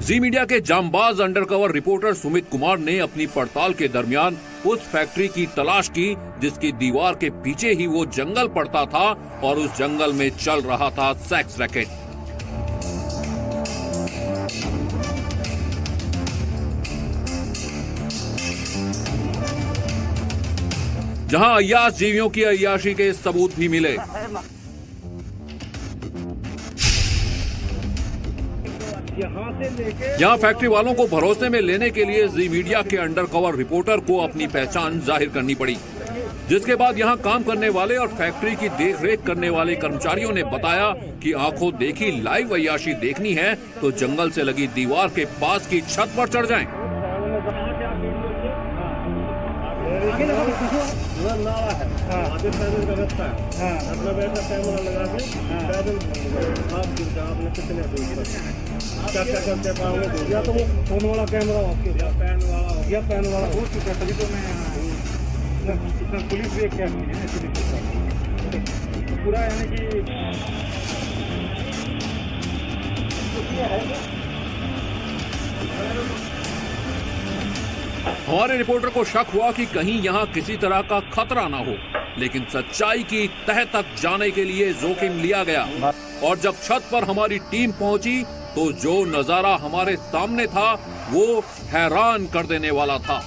जी media के जांबाज undercover reporter Sumit Kumar ने अपनी पड़ताल के दरमियान उस फैक्ट्री की तलाश की जिसकी दीवार के पीछे ही वो जंगल पड़ता था और उस जंगल में चल रहा था सेक्स रैकेट। जहां अय्याश जीवियों की अय्याशी के सबूत भी मिले। यहां फैक्ट्री वालों को भरोसे में लेने के लिए जी मीडिया के अंडरकवर रिपोर्टर को अपनी पहचान जाहिर करनी पड़ी, जिसके बाद यहां काम करने वाले और फैक्ट्री की देखरेख करने वाले कर्मचारियों ने बताया कि आंखों देखी लाइव अय्याशी देखनी है तो जंगल से लगी दीवार के पास की छत पर चढ़ जाएं। नाला है, आगे पैदल का रास्ता है, मतलब ऐसा कैमरा लगा के पैदल आपने कितने क्या करते पाओगे? या तो वो फोन वाला कैमरा हो आपके, या पैन वाला हो चुका है, तभी तो मैं पुलिस भी क्या पूरा यानी कि हमारे रिपोर्टर को शक हुआ कि कहीं यहाँ किसी तरह का खतरा ना हो, लेकिन सच्चाई की तह तक जाने के लिए जोखिम लिया गया और जब छत पर हमारी टीम पहुंची तो जो नजारा हमारे सामने था वो हैरान कर देने वाला था।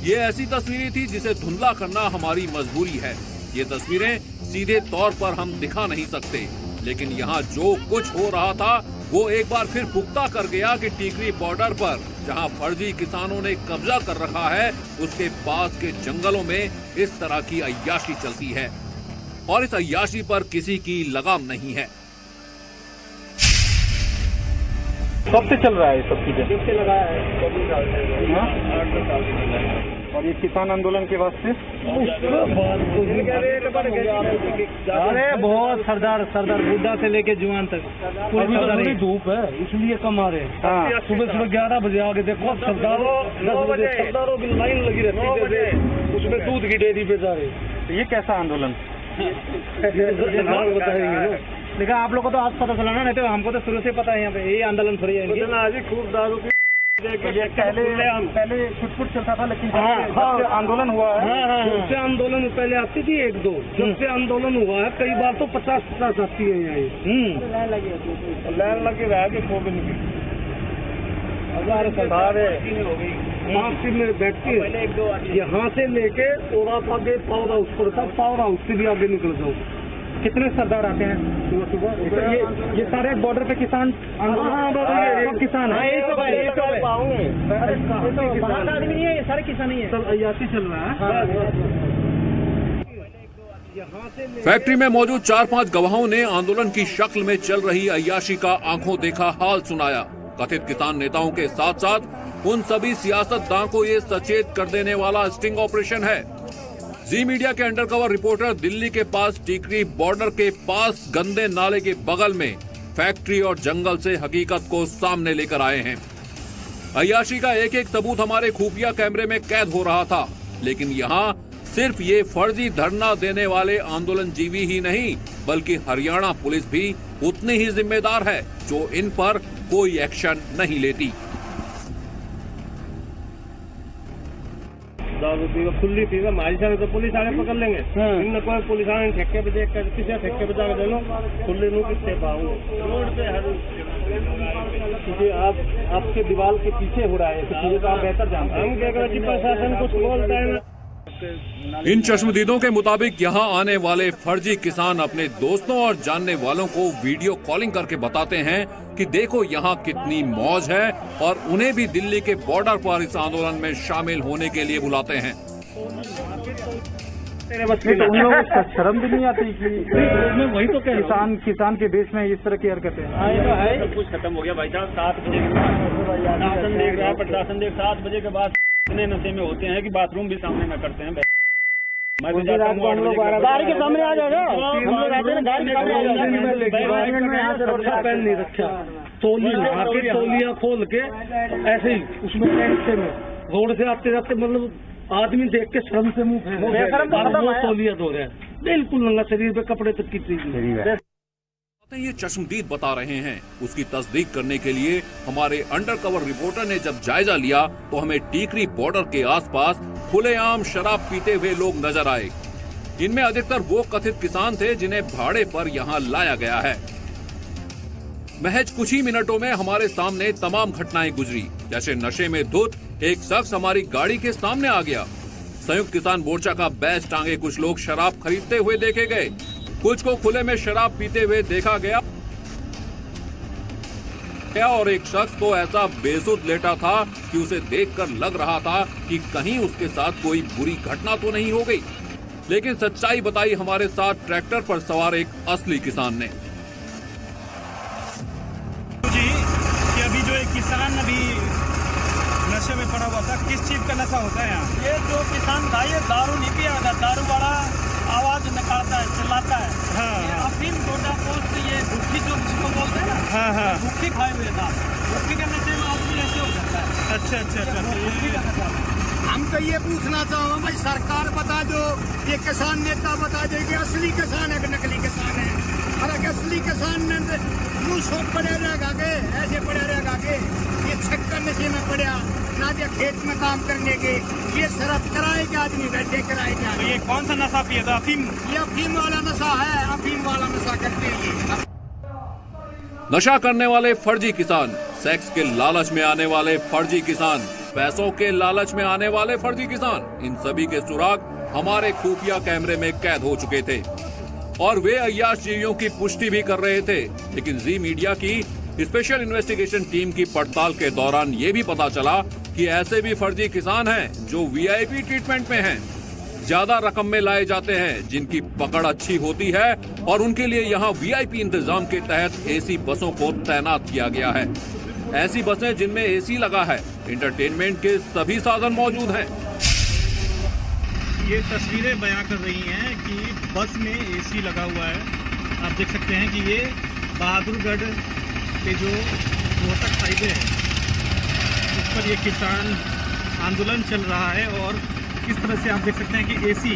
ये ऐसी तस्वीरें थी जिसे धुंधला करना हमारी मजबूरी है। ये तस्वीरें सीधे तौर पर हम दिखा नहीं सकते, लेकिन यहाँ जो कुछ हो रहा था वो एक बार फिर पुख्ता कर गया कि टीकरी बॉर्डर पर जहाँ फर्जी किसानों ने कब्जा कर रखा है उसके पास के जंगलों में इस तरह की अय्याशी चलती है और इस अय्याशी पर किसी की लगाम नहीं है। कब से चल रहा है सब चीजें? कब से लगाया है? और ये किसान आंदोलन के वास्ते अरे बहुत सरदार बुढ़ा से लेके जुआन तक पूरी धूप है इसलिए कम आ रहे हैं। सुबह 11 बजे आगे देखो सरदारों की लाइन लगी रहती है, उसमें दूध की डेयरी पे जा रहे। ये कैसा आंदोलन बताएंगे? लेकिन आप लोगों को तो आज पता चला ना, नहीं तो हमको तो शुरू से पता है यहाँ पे ये आंदोलन थोड़ी है। खूब दारू की पहले छुटपुट चलता था, लेकिन आंदोलन हुआ है जब से आंदोलन पहले आती थी 1-2, जब से आंदोलन हुआ है कई बार तो 50-50 आती है यहाँ। लाइन लगी रहा है में बैठती है यहाँ से लेके और आप आगे पावर हाउस पर था, पावर हाउस से भी आगे निकल जाओ। कितने सरदार आते हैं सुबह? ये सारे बॉर्डर पे किसान सब किसान है। आदमी नहीं है, ये सारे किसान ही है, सब अय्याशी चल रहा है। फैक्ट्री में मौजूद 4-5 गवाहों ने आंदोलन की शक्ल में चल रही अय्याशी का आंखों देखा हाल सुनाया। कथित किसान नेताओं के साथ साथ उन सभी सियासतदान को ये सचेत कर देने वाला स्टिंग ऑपरेशन है। जी मीडिया के अंडरकवर रिपोर्टर दिल्ली के पास टीकरी बॉर्डर के पास गंदे नाले के बगल में फैक्ट्री और जंगल से हकीकत को सामने लेकर आए हैं। अय्याशी का एक एक सबूत हमारे खुफिया कैमरे में कैद हो रहा था, लेकिन यहाँ सिर्फ ये फर्जी धरना देने वाले आंदोलनजीवी ही नहीं बल्कि हरियाणा पुलिस भी उतनी ही जिम्मेदार है जो इन पर कोई एक्शन नहीं लेती। खुली थी हमारी सारे तो पुलिस आने पकड़ लेंगे, इन कोई पुलिस आने ठेके पे देख कर किसी ठेके पे जाकर दे लो खुले नू किससे पाऊंगे रोड पे हर क्योंकि आप आपके दीवार के पीछे हो रहा है तो आप बेहतर जानते हैं। हम क्या करें कि प्रशासन कुछ बोलता है ना। इन चश्मदीदों के मुताबिक यहाँ आने वाले फर्जी किसान अपने दोस्तों और जानने वालों को वीडियो कॉलिंग करके बताते हैं कि देखो यहाँ कितनी मौज है और उन्हें भी दिल्ली के बॉर्डर पर इस आंदोलन में शामिल होने के लिए बुलाते हैं। उन लोगों को शर्म भी नहीं आती कि वही तो किसान के देश में इस तरह की हरकतें हैं। सब कुछ खत्म हो गया भाई साहब। 7 बजे के बाद प्रशासन देख रहा है, प्रशासन देख 7 बजे के बाद इतने नशे में होते हैं कि बाथरूम भी सामने न करते हैं। मैं तो जाता हूँ गाड़ी के सामने आ जाओ, हम लोग आते हैं गाड़ी के सामने आ जाओ। पहन नहीं रखा, तौलिया खोल के ऐसे ही उसमें रोड से आते जाते मतलब आदमी देख के शर्म से मुंह तौलियत हो रहा है, बिल्कुल नंगा शरीर पे कपड़े तक की चीज। ये चश्मदीद बता रहे हैं। उसकी तस्दीक करने के लिए हमारे अंडरकवर रिपोर्टर ने जब जायजा लिया तो हमें टीकरी बॉर्डर के आसपास खुलेआम शराब पीते हुए लोग नजर आए। इनमें अधिकतर वो कथित किसान थे जिन्हें भाड़े पर यहाँ लाया गया है। महज कुछ ही मिनटों में हमारे सामने तमाम घटनाएं गुजरी। जैसे नशे में धुत एक शख्स हमारी गाड़ी के सामने आ गया। संयुक्त किसान मोर्चा का बैच टांगे कुछ लोग शराब खरीदते हुए देखे गए। कुछ को खुले में शराब पीते हुए देखा गया और एक शख्स तो ऐसा बेसुध लेटा था कि उसे देखकर लग रहा था कि कहीं उसके साथ कोई बुरी घटना तो नहीं हो गई। लेकिन सच्चाई बताई हमारे साथ ट्रैक्टर पर सवार एक असली किसान ने। जी कि अभी जो एक किसान अभी नशे में पड़ा हुआ था, किस चीज का नशा होता है यहाँ? ये जो किसान था ये दारू नहीं पिया था, दारू वाला आवाज निकालता है, चिल्लाता है। हाँ, ये अफीम टोटा पोस्ट ये भुक्की जो जिसको बोलते हैं ना, हाँ, हाँ। भुक्की खाए हुए था। भुक्की के नशे में आदमी ऐसे हो जाता है। अच्छा अच्छा अच्छा। भुक्की का नशा। हम तो ये पूछना चाहूँगा भाई, सरकार बता दो, ये किसान नेता बता दे कि असली किसान है कि नकली किसान है। अरे असली किसान ने मुँह शोक पड़े रहेगा के, ऐसे पड़े रहेगा के, ये छक्कर नशे में पड़ा ना, जो खेत में काम करने के, ये शराब कराए के आदमी बैठे कराए के तो आदमी। ये कौन सा नशा पिया था? अफीम? ये अफीम वाला नशा है, अफीम वाला नशा करते हैं। नशा करने वाले फर्जी किसान, सेक्स के लालच में आने वाले फर्जी किसान, पैसों के लालच में आने वाले फर्जी किसान, इन सभी के सुराग हमारे खुफिया कैमरे में कैद हो चुके थे और वे अय्याश जीवियों की पुष्टि भी कर रहे थे। लेकिन जी मीडिया की स्पेशल इन्वेस्टिगेशन टीम की पड़ताल के दौरान ये भी पता चला कि ऐसे भी फर्जी किसान हैं जो वीआईपी ट्रीटमेंट में हैं, ज्यादा रकम में लाए जाते हैं, जिनकी पकड़ अच्छी होती है और उनके लिए यहाँ वीआईपी इंतजाम के तहत एसी बसों को तैनात किया गया है। ऐसी बसें जिनमें एसी लगा है, इंटरटेनमेंट के सभी साधन मौजूद हैं। ये तस्वीरें बयां कर रही हैं कि बस में एसी लगा हुआ है। आप देख सकते हैं कि ये बहादुरगढ़ के जो रोहतक हाईवे है उस पर ये किसान आंदोलन चल रहा है और इस तरह से आप देख सकते हैं कि एसी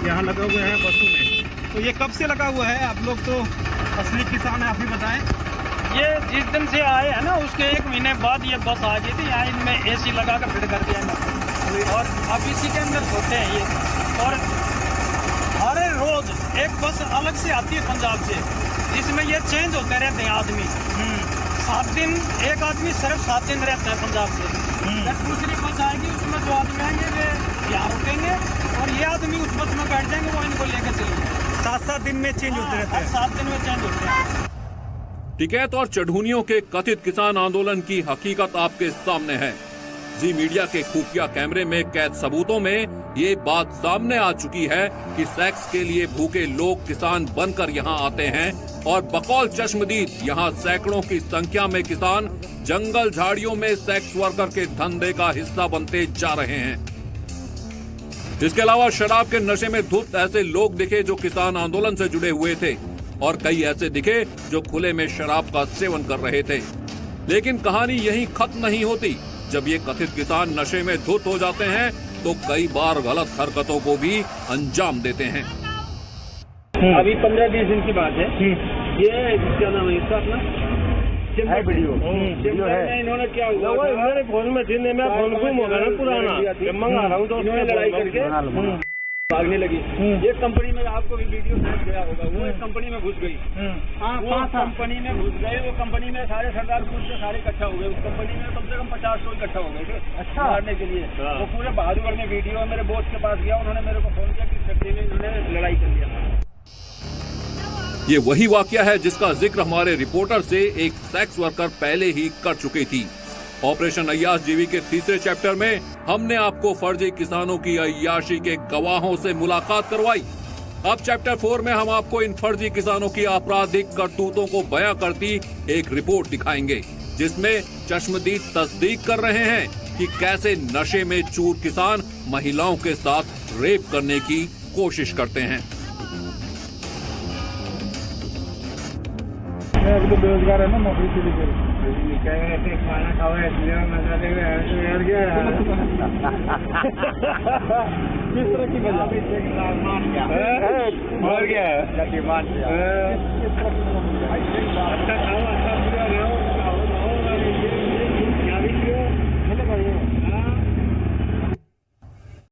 यहाँ लगा हुआ है बसों में। तो ये कब से लगा हुआ है? आप लोग तो असली किसान हैं, आप ही बताएं। ये जिस दिन से आए हैं ना, उसके 1 महीने बाद ये बस आ गई थी। यहाँ इनमें एसी लगा कर फिट कर दिया है और अब इसी के अंदर सोते हैं ये। और हर रोज एक बस अलग से आती है पंजाब से, जिसमें ये चेंज होते रहते हैं आदमी। 7 दिन एक आदमी सिर्फ 7 दिन रहता है पंजाब से। जब दूसरी बस आएगी उसमें जो आदमी आएंगे वे यहाँ रुकेंगे और ये आदमी उस बस में बैठ जाएंगे, वो इनको लेकर चलेंगे। 7-7 दिन में चेंज होते रहते हैं। 7 दिन में चेंज होते हैं। टिकैत और चढ़ूनियों के कथित किसान आंदोलन की हकीकत आपके सामने है। जी मीडिया के खुफिया कैमरे में कैद सबूतों में ये बात सामने आ चुकी है कि सेक्स के लिए भूखे लोग किसान बनकर यहाँ आते हैं और बकौल चश्मदीद यहाँ सैकड़ों की संख्या में किसान जंगल झाड़ियों में सेक्स वर्कर के धंधे का हिस्सा बनते जा रहे हैं। इसके अलावा शराब के नशे में धुत ऐसे लोग दिखे जो किसान आंदोलन से जुड़े हुए थे और कई ऐसे दिखे जो खुले में शराब का सेवन कर रहे थे। लेकिन कहानी यहीं खत्म नहीं होती। जब ये कथित किसान नशे में धुत हो जाते हैं तो कई बार गलत हरकतों को भी अंजाम देते हैं। अभी 15-20 दिन की बात है। ये क्या नाम है इसका अपना वीडियो है। इन्होंने क्या हुआ, मेरे फोन में थी, मैं फोन गुम हो गया ना पुराना, मंगा रहा हूँ तो इन्होंने लड़ाई करके भागने लगी। ये कंपनी में आपको भी वीडियो भेज गया होगा, वो एक कंपनी में घुस गई। वो कंपनी में घुस गए, वो कंपनी में सारे सरदार खुद से सारे इकट्ठा हो गए। उस कंपनी में कम से कम 50 लोग इकट्ठा हो गए थे अच्छा मारने के लिए। वो पूरे बहादुरगढ़ में वीडियो है। मेरे बॉस के पास गया, उन्होंने मेरे को फोन किया कि फैक्ट्री में इन्होंने लड़ाई कर लिया। ये वही वाकया है जिसका जिक्र हमारे रिपोर्टर से एक सेक्स वर्कर पहले ही कर चुकी थी। ऑपरेशन अय्याश जीवी के तीसरे चैप्टर में हमने आपको फर्जी किसानों की अय्याशी के गवाहों से मुलाकात करवाई। अब चैप्टर 4 में हम आपको इन फर्जी किसानों की आपराधिक करतूतों को बयां करती एक रिपोर्ट दिखाएंगे, जिसमें चश्मदीद तस्दीक कर रहे हैं कि कैसे नशे में चूर किसान महिलाओं के साथ रेप करने की कोशिश करते हैं। बेरोजगार है ना, नौकरी के लिए ऐसे खाना खाओ इसलिए मजा ले यार क्या किस तरह की मजा मान गया मर गया मान गया